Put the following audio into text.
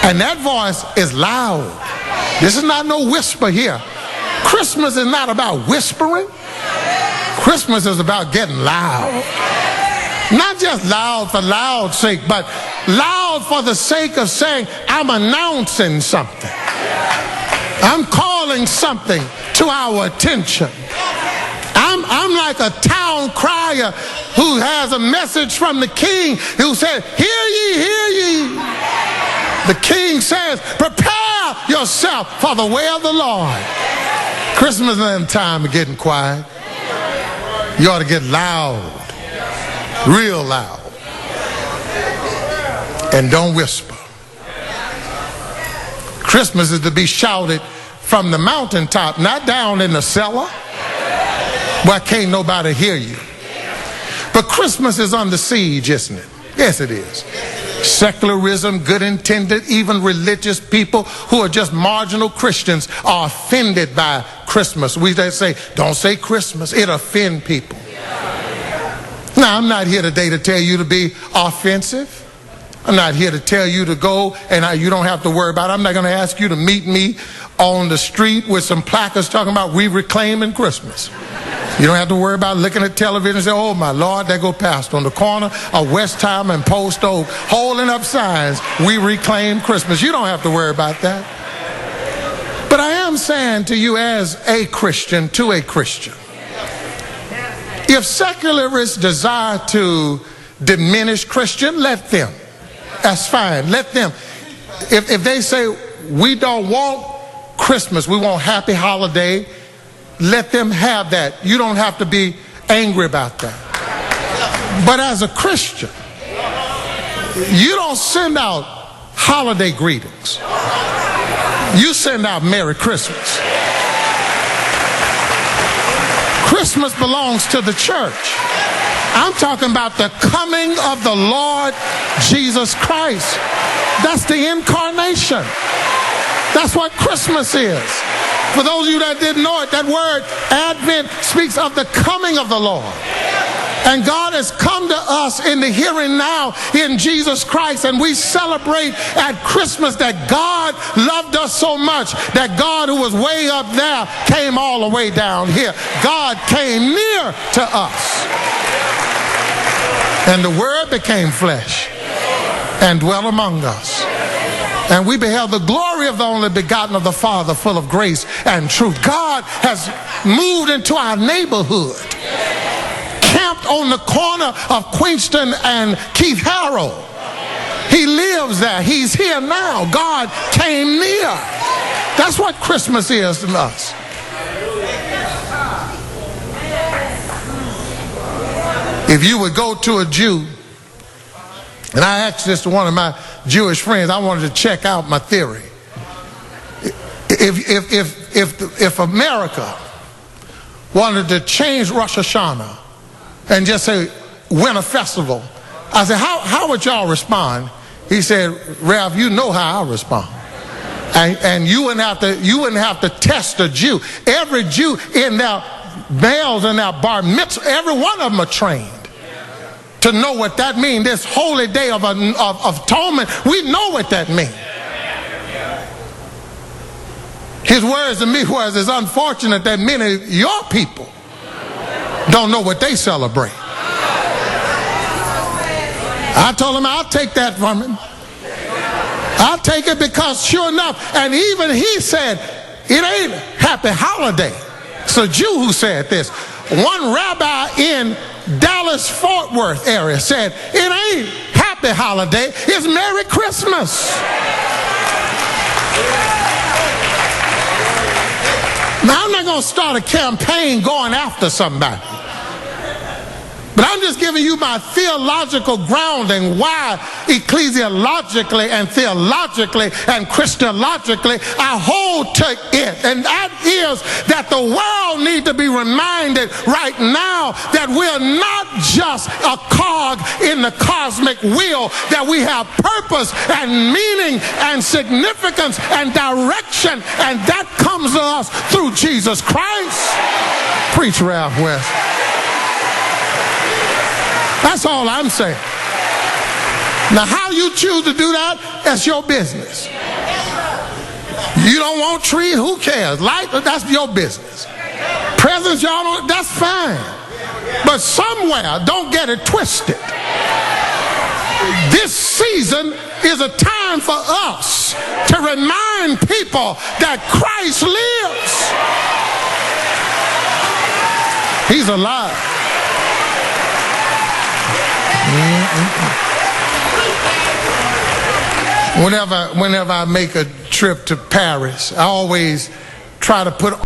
And that voice is loud. This is not no whisper here. Christmas is not about whispering. Christmas is about getting loud. Not just loud for loud's sake, but loud for the sake of saying, I'm announcing something. I'm calling something to our attention. I'm like a town crier who has a message from the king who said, hear ye, hear ye. The king says, prepare yourself for the way of the Lord. Christmas isn't time of getting quiet. You ought to get loud, real loud. And don't whisper. Christmas is to be shouted from the mountaintop, not down in the cellar where can't nobody hear you. But Christmas is under siege, isn't it? Yes, it is. Secularism, good intended, even religious people who are just marginal Christians are offended by Christmas. We say, don't say Christmas. It offends people. Now, I'm not here today to tell you to be offensive. I'm not here to tell you to go and you don't have to worry about it. I'm not going to ask you to meet me on the street with some placards talking about we reclaiming Christmas. You don't have to worry about looking at television and say, oh my Lord, there go pastor on the corner of West Time and Post Oak holding up signs, we reclaim Christmas. You don't have to worry about that. But I am saying to you as a Christian, to a Christian, if secularists desire to diminish Christian, let them. That's fine. Let them. If they say we don't want Christmas, we want happy holiday, let them have that. You don't have to be angry about that. But as a Christian, you don't send out holiday greetings. You send out Merry Christmas. Christmas belongs to the church. I'm talking about the coming of the Lord Jesus Christ. That's the incarnation. That's what Christmas is. For those of you that didn't know it, that word Advent speaks of the coming of the Lord. And God has come to us in the here and now in Jesus Christ. And we celebrate at Christmas that God loved us so much that God, who was way up there, came all the way down here. God came near to us. And the Word became flesh and dwelt among us. And we beheld the glory of the only begotten of the Father, full of grace and truth. God has moved into our neighborhood, camped on the corner of Queenston and Keith Harrow. He lives there. He's here now. God came near. That's what Christmas is to us. If you would go to a Jew, and I asked this to one of my Jewish friends, I wanted to check out my theory. If America wanted to change Rosh Hashanah and just say winter festival, I said, how would y'all respond? He said, Ralph, you know how I respond. And you wouldn't have to test a Jew. Every Jew in their males in their bar mitzvah, every one of them are trained to know what that means. This holy day of atonement, we know what that means. His words to me was, it's unfortunate that many of your people don't know what they celebrate. I told him I'll take that from him. I'll take it because sure enough, and even he said, it ain't happy holiday. It's a Jew who said this. One rabbi in Dallas-Fort Worth area said, it ain't happy holiday, it's Merry Christmas. Now, I'm not going to start a campaign going after somebody. But I'm just giving you my theological grounding why ecclesiologically and theologically and Christologically I hold to it. And that is that the world needs to be reminded right now that we're not just a cog in the cosmic wheel, that we have purpose and meaning and significance and direction, and that comes to us through Jesus Christ. Preach, Ralph West. That's all I'm saying. Now, how you choose to do that, that's your business. You don't want trees? Who cares? Light, that's your business. Presents, y'all don't, that's fine. But somewhere, don't get it twisted. This season is a time for us to remind people that Christ lives. He's alive. Whenever I make a trip to Paris, I always try to put